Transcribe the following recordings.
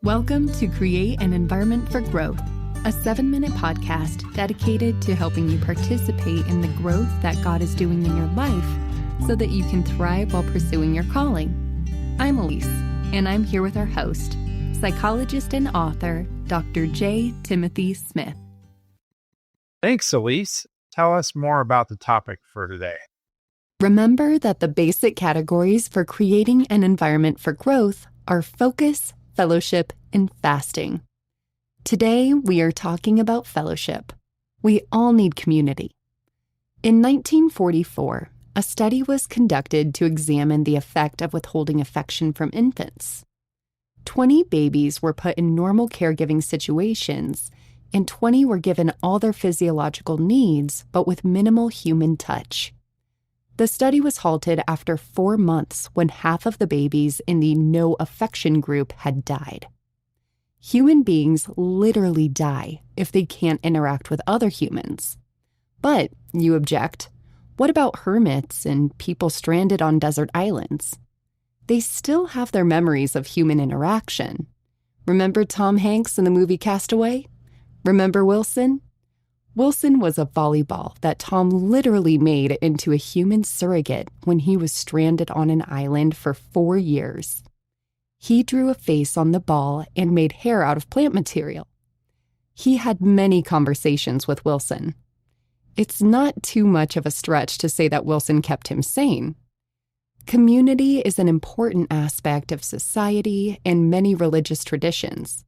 Welcome to Create an Environment for Growth, a 7-minute podcast dedicated to helping you participate in the growth that God is doing in your life so that you can thrive while pursuing your calling. I'm Elise, and I'm here with our host, psychologist and author, Dr. J. Timothy Smith. Thanks, Elise. Tell us more about the topic for today. Remember that the basic categories for creating an environment for growth are focus, fellowship, and fasting. Today, we are talking about fellowship. We all need community. In 1944, a study was conducted to examine the effect of withholding affection from infants. 20 babies were put in normal caregiving situations, and 20 were given all their physiological needs, but with minimal human touch. The study was halted after 4 months when half of the babies in the no affection group had died. Human beings literally die if they can't interact with other humans. But, you object, what about hermits and people stranded on desert islands? They still have their memories of human interaction. Remember Tom Hanks in the movie Castaway? Remember Wilson? Wilson was a volleyball that Tom literally made into a human surrogate when he was stranded on an island for 4 years. He drew a face on the ball and made hair out of plant material. He had many conversations with Wilson. It's not too much of a stretch to say that Wilson kept him sane. Community is an important aspect of society and many religious traditions,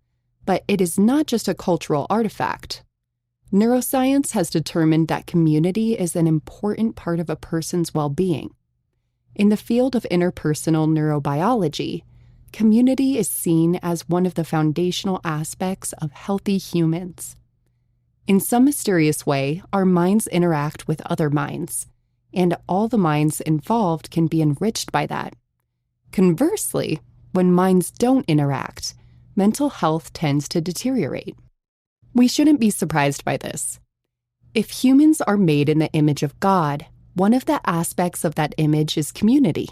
but it is not just a cultural artifact. Neuroscience has determined that community is an important part of a person's well-being. In the field of interpersonal neurobiology, community is seen as one of the foundational aspects of healthy humans. In some mysterious way, our minds interact with other minds, and all the minds involved can be enriched by that. Conversely, when minds don't interact, mental health tends to deteriorate. We shouldn't be surprised by this. If humans are made in the image of God, one of the aspects of that image is community.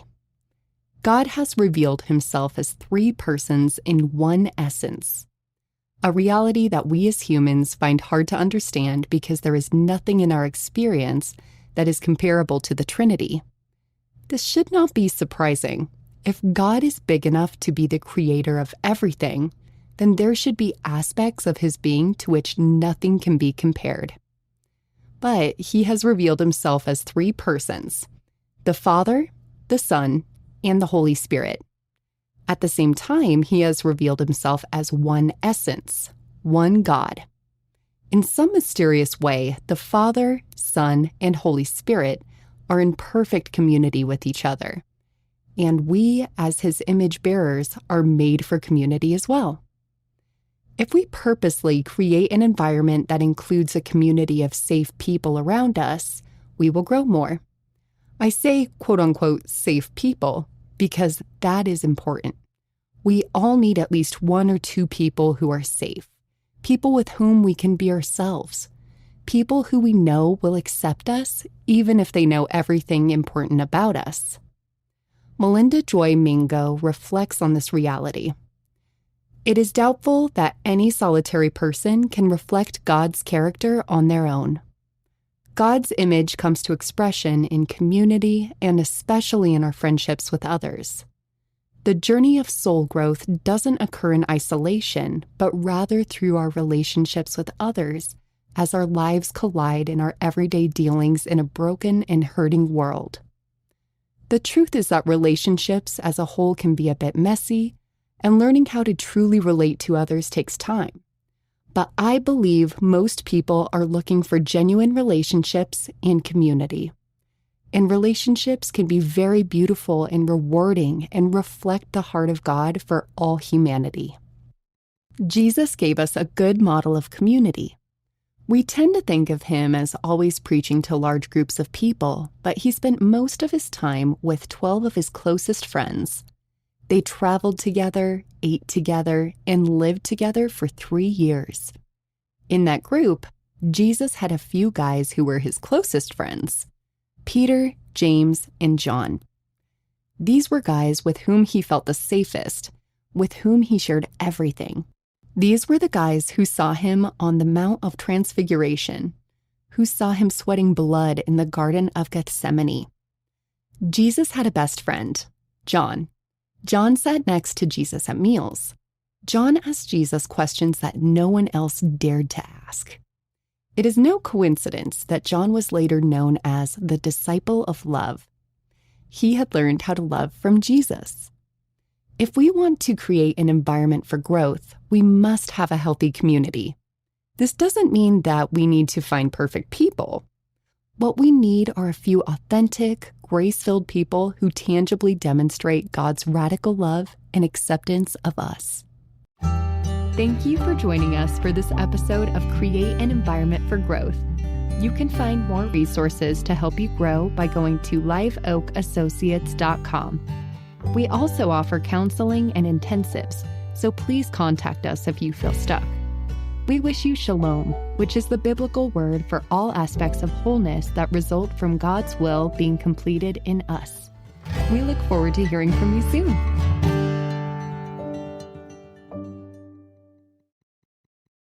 God has revealed himself as 3 persons in one essence, a reality that we as humans find hard to understand because there is nothing in our experience that is comparable to the Trinity. This should not be surprising. If God is big enough to be the creator of everything, then there should be aspects of his being to which nothing can be compared. But he has revealed himself as 3 persons, the Father, the Son, and the Holy Spirit. At the same time, he has revealed himself as one essence, one God. In some mysterious way, the Father, Son, and Holy Spirit are in perfect community with each other. And we, as his image bearers, are made for community as well. If we purposely create an environment that includes a community of safe people around us, we will grow more. I say, quote-unquote, safe people because that is important. We all need at least 1 or 2 people who are safe, people with whom we can be ourselves, people who we know will accept us even if they know everything important about us. Melinda Joy Mingo reflects on this reality. It is doubtful that any solitary person can reflect God's character on their own. God's image comes to expression in community and especially in our friendships with others. The journey of soul growth doesn't occur in isolation, but rather through our relationships with others as our lives collide in our everyday dealings in a broken and hurting world. The truth is that relationships as a whole can be a bit messy, and learning how to truly relate to others takes time. But I believe most people are looking for genuine relationships and community. And relationships can be very beautiful and rewarding and reflect the heart of God for all humanity. Jesus gave us a good model of community. We tend to think of him as always preaching to large groups of people, but he spent most of his time with 12 of his closest friends. They traveled together, ate together, and lived together for 3 years. In that group, Jesus had a few guys who were his closest friends, Peter, James, and John. These were guys with whom he felt the safest, with whom he shared everything. These were the guys who saw him on the Mount of Transfiguration, who saw him sweating blood in the Garden of Gethsemane. Jesus had a best friend, John. John sat next to Jesus at meals. John asked Jesus questions that no one else dared to ask. It is no coincidence that John was later known as the disciple of love. He had learned how to love from Jesus. If we want to create an environment for growth, we must have a healthy community. This doesn't mean that we need to find perfect people. What we need are a few authentic, grace-filled people who tangibly demonstrate God's radical love and acceptance of us. Thank you for joining us for this episode of Create an Environment for Growth. You can find more resources to help you grow by going to liveoakassociates.com. We also offer counseling and intensives, so please contact us if you feel stuck. We wish you shalom, which is the biblical word for all aspects of wholeness that result from God's will being completed in us. We look forward to hearing from you soon.